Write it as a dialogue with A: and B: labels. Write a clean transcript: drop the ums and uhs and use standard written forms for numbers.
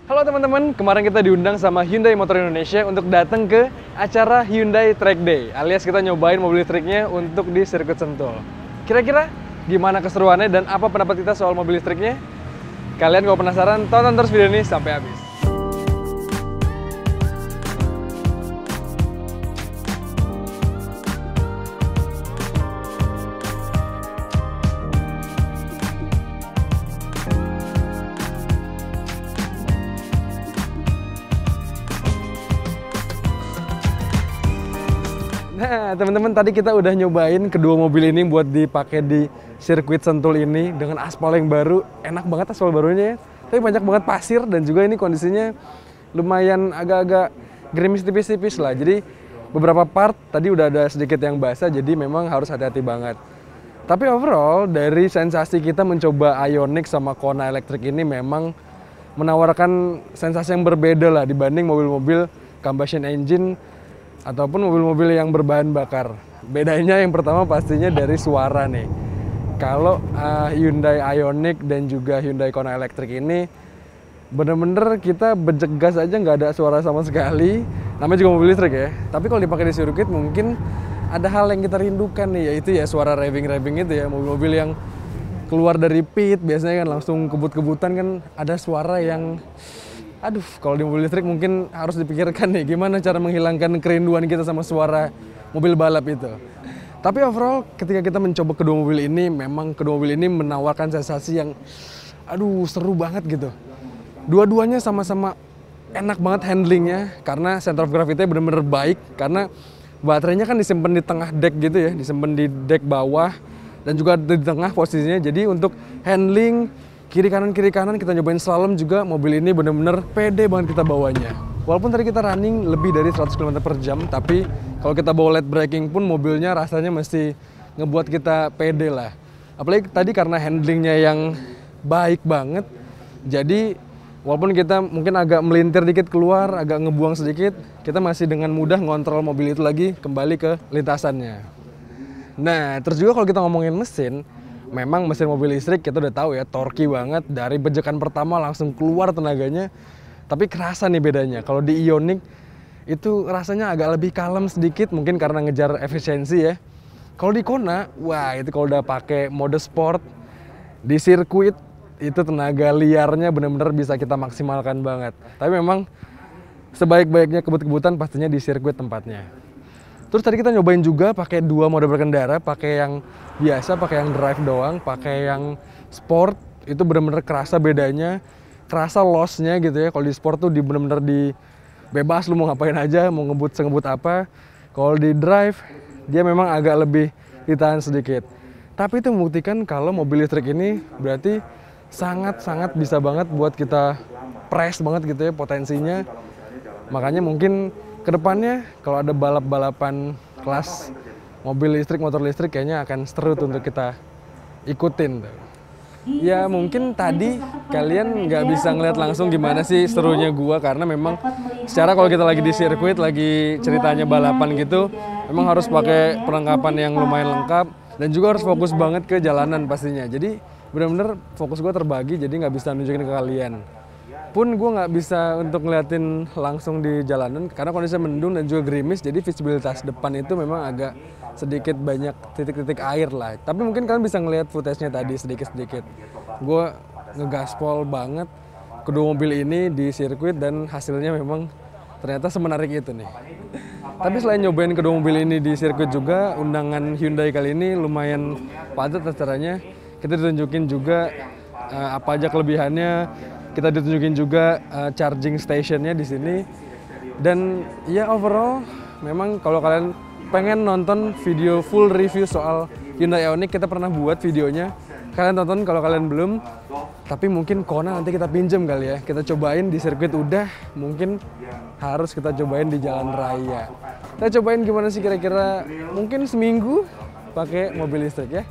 A: Halo teman-teman, kemarin kita diundang sama Hyundai Motor Indonesia untuk datang ke acara Hyundai Track Day, alias kita nyobain mobil listriknya untuk di sirkuit Sentul. Kira-kira gimana keseruannya dan apa pendapat kita soal mobil listriknya? Kalian kalau penasaran, tonton terus video ini sampai habis. Nah, teman-teman, tadi kita udah nyobain kedua mobil ini buat dipakai di sirkuit Sentul ini dengan aspal yang baru. Enak banget aspal barunya ya. Tapi banyak banget pasir dan juga ini kondisinya lumayan agak-agak gerimis tipis-tipis lah. Jadi beberapa part tadi udah ada sedikit yang basah, jadi memang harus hati-hati banget. Tapi overall dari sensasi kita mencoba Ioniq sama Kona elektrik ini memang menawarkan sensasi yang berbeda lah dibanding mobil-mobil combustion engine ataupun mobil-mobil yang berbahan bakar. Bedanya yang pertama pastinya dari suara nih. Kalau Hyundai Ioniq dan juga Hyundai Kona elektrik ini bener-bener kita bejek gas aja nggak ada suara sama sekali. Namanya juga mobil listrik ya. Tapi kalau dipakai di sirkuit mungkin ada hal yang kita rindukan nih, yaitu ya suara revving-revving itu ya. Mobil-mobil yang keluar dari pit biasanya kan langsung kebut-kebutan kan ada suara yang aduh, kalau di mobil listrik mungkin harus dipikirkan nih gimana cara menghilangkan kerinduan kita sama suara mobil balap itu. Tapi overall ketika kita mencoba kedua mobil ini, memang kedua mobil ini menawarkan sensasi yang aduh seru banget gitu. Dua-duanya sama-sama enak banget handlingnya karena center of gravity-nya bener-bener baik, karena baterainya kan disimpan di tengah deck gitu ya, disimpan di deck bawah dan juga di tengah posisinya. Jadi untuk handling kiri kanan kita nyobain slalom juga, mobil ini bener-bener pede banget kita bawanya. Walaupun tadi kita running lebih dari 100 km per jam, tapi kalau kita bawa late braking pun mobilnya rasanya mesti ngebuat kita pede lah. Apalagi tadi karena handlingnya yang baik banget, jadi walaupun kita mungkin agak melintir dikit keluar, agak ngebuang sedikit, kita masih dengan mudah ngontrol mobil itu lagi kembali ke lintasannya. Nah, terus juga kalau kita ngomongin mesin, memang mesin mobil listrik kita udah tahu ya, torky banget, dari bejekan pertama langsung keluar tenaganya. Tapi kerasa nih bedanya, kalau di Ioniq itu rasanya agak lebih kalem sedikit, mungkin karena ngejar efisiensi ya. Kalau di Kona, wah itu kalau udah pakai mode sport di sirkuit, itu tenaga liarnya benar-benar bisa kita maksimalkan banget. Tapi memang sebaik-baiknya kebut-kebutan pastinya di sirkuit tempatnya. Terus tadi kita nyobain juga pakai dua mode berkendara, pakai yang biasa, pakai yang drive doang, pakai yang sport, itu benar-benar kerasa bedanya, kerasa loss-nya gitu ya. Kalau di sport tuh benar-benar di bebas, lu mau ngapain aja, mau ngebut apa. Kalau di drive, dia memang agak lebih ditahan sedikit. Tapi itu membuktikan kalau mobil listrik ini berarti sangat-sangat bisa banget buat kita press banget gitu ya potensinya. Makanya mungkin kedepannya kalau ada balap-balapan kelas mobil listrik, motor listrik kayaknya akan seru untuk kita ikutin tuh. Ya mungkin tadi kalian nggak bisa ngeliat langsung gimana sih serunya gua, karena memang secara kalau kita lagi di sirkuit, lagi ceritanya balapan gitu, memang harus pakai perlengkapan yang lumayan lengkap dan juga harus fokus banget ke jalanan pastinya. Jadi bener-bener fokus gua terbagi, jadi nggak bisa nunjukin ke kalian. Pun gue nggak bisa untuk ngeliatin langsung di jalanan karena kondisinya mendung dan juga gerimis, jadi visibilitas depan itu memang agak sedikit banyak titik-titik air lah. Tapi mungkin kalian bisa ngeliat footage-nya tadi sedikit-sedikit. Gue ngegaspol banget kedua mobil ini di sirkuit dan hasilnya memang ternyata semenarik itu nih. Tapi selain nyobain kedua mobil ini di sirkuit juga, undangan Hyundai kali ini lumayan padat acaranya. Kita ditunjukin juga apa aja kelebihannya. Kita ditunjukin juga charging stationnya di sini. Dan ya overall memang kalau kalian pengen nonton video full review soal Hyundai Ioniq, kita pernah buat videonya. Kalian tonton kalau kalian belum. Tapi mungkin Kona nanti kita pinjem kali ya. Kita cobain di sirkuit udah, mungkin harus kita cobain di jalan raya. Kita cobain gimana sih kira-kira, mungkin seminggu pakai mobil listrik ya.